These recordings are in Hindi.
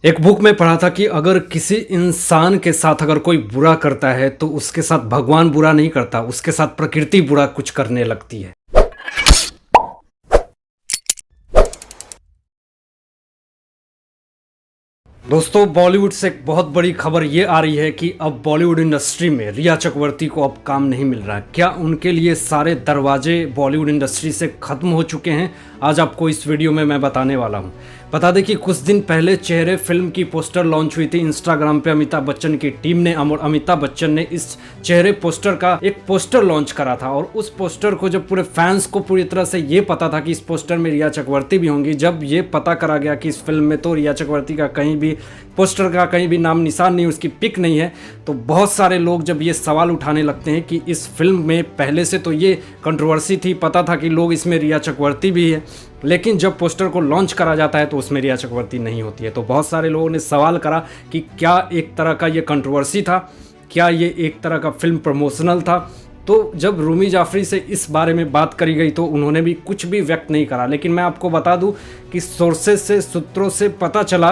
एक बुक में पढ़ा था कि अगर किसी इंसान के साथ अगर कोई बुरा करता है तो उसके साथ भगवान बुरा नहीं करता, उसके साथ प्रकृति बुरा कुछ करने लगती है। दोस्तों, बॉलीवुड से एक बहुत बड़ी खबर ये आ रही है कि अब बॉलीवुड इंडस्ट्री में रिया चक्रवर्ती को अब काम नहीं मिल रहा है। क्या उनके लिए सारे दरवाजे बॉलीवुड इंडस्ट्री से ख़त्म हो चुके हैं? आज आपको इस वीडियो में मैं बताने वाला हूँ। बता दें कि कुछ दिन पहले चेहरे फिल्म की पोस्टर लॉन्च हुई थी इंस्टाग्राम पे। अमिताभ बच्चन की टीम ने और अमिताभ बच्चन ने इस चेहरे पोस्टर का एक पोस्टर लॉन्च करा था, और उस पोस्टर को जब पूरे फैंस को पूरी तरह से ये पता था कि इस पोस्टर में रिया चक्रवर्ती भी होंगी, जब ये पता करा गया कि इस फिल्म में तो रिया चक्रवर्ती का कहीं भी पोस्टर का कहीं भी नाम निशान नहीं, उसकी पिक नहीं है, तो बहुत सारे लोग जब ये सवाल उठाने लगते हैं कि इस फिल्म में पहले से तो ये कंट्रोवर्सी थी, पता था कि लोग इसमें रिया चक्रवर्ती भी है, लेकिन जब पोस्टर को लॉन्च करा जाता है तो उसमें रिया चक्रवर्ती नहीं होती है। तो बहुत सारे लोगों ने सवाल करा कि क्या एक तरह का ये कंट्रोवर्सी था, क्या ये एक तरह का फिल्म प्रमोशनल था। तो जब रूमी जाफरी से इस बारे में बात करी गई तो उन्होंने भी कुछ भी व्यक्त नहीं करा, लेकिन मैं आपको बता दूं कि सोर्सेज से, सूत्रों से पता चला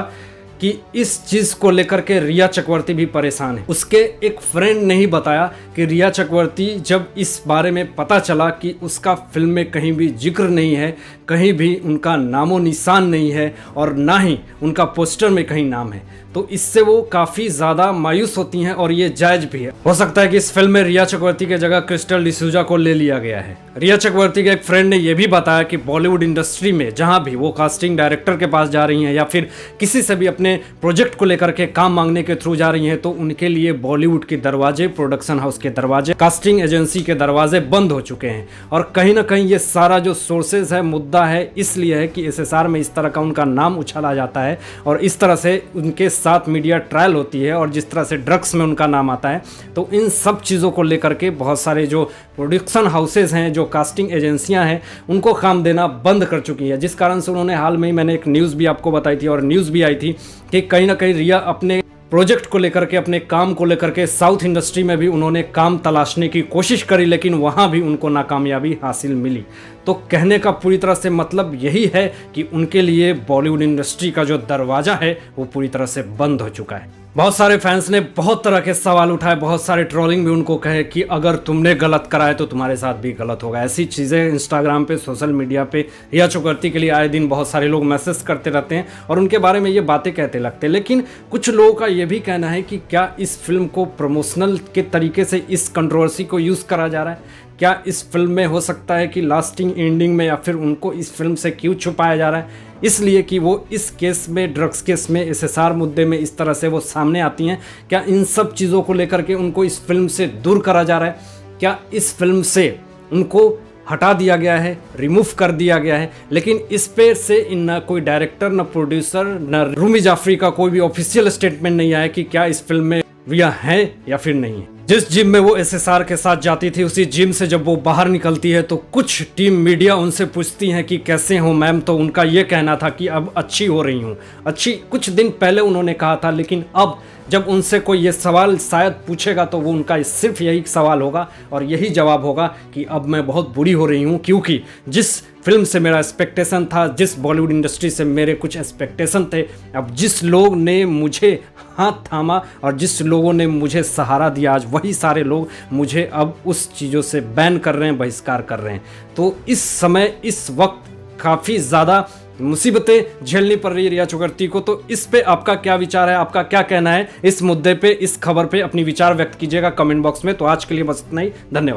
कि इस चीज़ को लेकर के रिया चक्रवर्ती भी परेशान है। उसके एक फ्रेंड ने ही बताया कि रिया चक्रवर्ती, जब इस बारे में पता चला कि उसका फिल्म में कहीं भी जिक्र नहीं है, कहीं भी उनका नामो निशान नहीं है और ना ही उनका पोस्टर में कहीं नाम है, तो इससे वो काफ़ी ज़्यादा मायूस होती हैं, और ये जायज़ भी है। हो सकता है कि इस फिल्म में रिया चक्रवर्ती की जगह क्रिस्टल डिसूजा को ले लिया गया है। रिया चक्रवर्ती के एक फ्रेंड ने यह भी बताया कि बॉलीवुड इंडस्ट्री में जहां भी वो कास्टिंग डायरेक्टर के पास जा रही हैं या फिर किसी से भी अपने प्रोजेक्ट को लेकर के काम मांगने के थ्रू जा रही हैं, तो उनके लिए बॉलीवुड के दरवाजे, प्रोडक्शन हाउस के दरवाजे, कास्टिंग एजेंसी के दरवाजे बंद हो चुके हैं। और कहीं ना कहीं ये सारा जो सोर्सेज है, मुद्दा है, इसलिए है कि एसएसआर में इस तरह का उनका नाम उछाला जाता है और इस तरह से उनके साथ मीडिया ट्रायल होती है, और जिस तरह से ड्रग्स में उनका नाम आता है, तो इन सब चीज़ों को लेकर के बहुत सारे जो प्रोडक्शन हाउसेज हैं, जो कास्टिंग एजेंसियां हैं, उनको काम देना बंद कर चुकी है। जिस कारण से उन्होंने हाल में ही, मैंने एक न्यूज़ भी आपको बताई थी और न्यूज़ भी आई थी कि कहीं ना कहीं रिया अपने प्रोजेक्ट को लेकर के, अपने काम को लेकर के साउथ इंडस्ट्री में भी उन्होंने काम तलाशने की कोशिश करी, लेकिन वहाँ भी उनको नाकामयाबी हासिल मिली। तो कहने का पूरी तरह से मतलब यही है कि उनके लिए बॉलीवुड इंडस्ट्री का जो दरवाज़ा है वो पूरी तरह से बंद हो चुका है। बहुत सारे फैंस ने बहुत तरह के सवाल उठाए, बहुत सारे ट्रोलिंग भी उनको कहे कि अगर तुमने गलत करा है तो तुम्हारे साथ भी गलत होगा। ऐसी चीज़ें इंस्टाग्राम पे, सोशल मीडिया पे रिया चक्रवर्ती के लिए आए दिन बहुत सारे लोग मैसेज करते रहते हैं और उनके बारे में ये बातें कहते लगते हैं। लेकिन कुछ लोगों का ये भी कहना है कि क्या इस फिल्म को प्रमोशनल के तरीके से इस कंट्रोवर्सी को यूज़ करा जा रहा है? क्या इस फिल्म में हो सकता है कि लास्टिंग एंडिंग में, या फिर उनको इस फिल्म से क्यों छुपाया जा रहा है? इसलिए कि वो इस केस में, ड्रग्स केस में, एसएसआर मुद्दे में इस तरह से वो सामने आती हैं। क्या इन सब चीज़ों को लेकर के उनको इस फिल्म से दूर करा जा रहा है? क्या इस फिल्म से उनको हटा दिया गया है, रिमूव कर दिया गया है? लेकिन इस पे से न कोई डायरेक्टर, न प्रोड्यूसर, न रूमी जाफरी का कोई भी ऑफिशियल स्टेटमेंट नहीं आया कि क्या इस फिल्म में रिया है या फिर नहीं है। जिस जिम में वो एसएसआर के साथ जाती थी, उसी जिम से जब वो बाहर निकलती है तो कुछ टीम मीडिया उनसे पूछती हैं कि कैसे हो मैम, तो उनका ये कहना था कि अब अच्छी हो रही हूँ। अच्छी कुछ दिन पहले उन्होंने कहा था, लेकिन अब जब उनसे कोई ये सवाल शायद पूछेगा तो वो उनका सिर्फ यही सवाल होगा और यही जवाब होगा कि अब मैं बहुत बुरी हो रही हूँ, क्योंकि जिस फिल्म से मेरा एक्सपेक्टेशन था, जिस बॉलीवुड इंडस्ट्री से मेरे कुछ एक्सपेक्टेशन थे, अब जिस लोग ने मुझे हाथ थामा और जिस लोगों ने मुझे सहारा दिया, आज वही सारे लोग मुझे अब उस चीज़ों से बैन कर रहे हैं, बहिष्कार कर रहे हैं। तो इस समय, इस वक्त काफ़ी ज़्यादा मुसीबतें झेलनी पड़ रही है रिया चक्रवर्ती को। तो इस पे आपका क्या विचार है, आपका क्या कहना है इस मुद्दे पे, इस खबर पे? अपनी विचार व्यक्त कीजिएगा कमेंट बॉक्स में। तो आज के लिए बस इतना ही, धन्यवाद।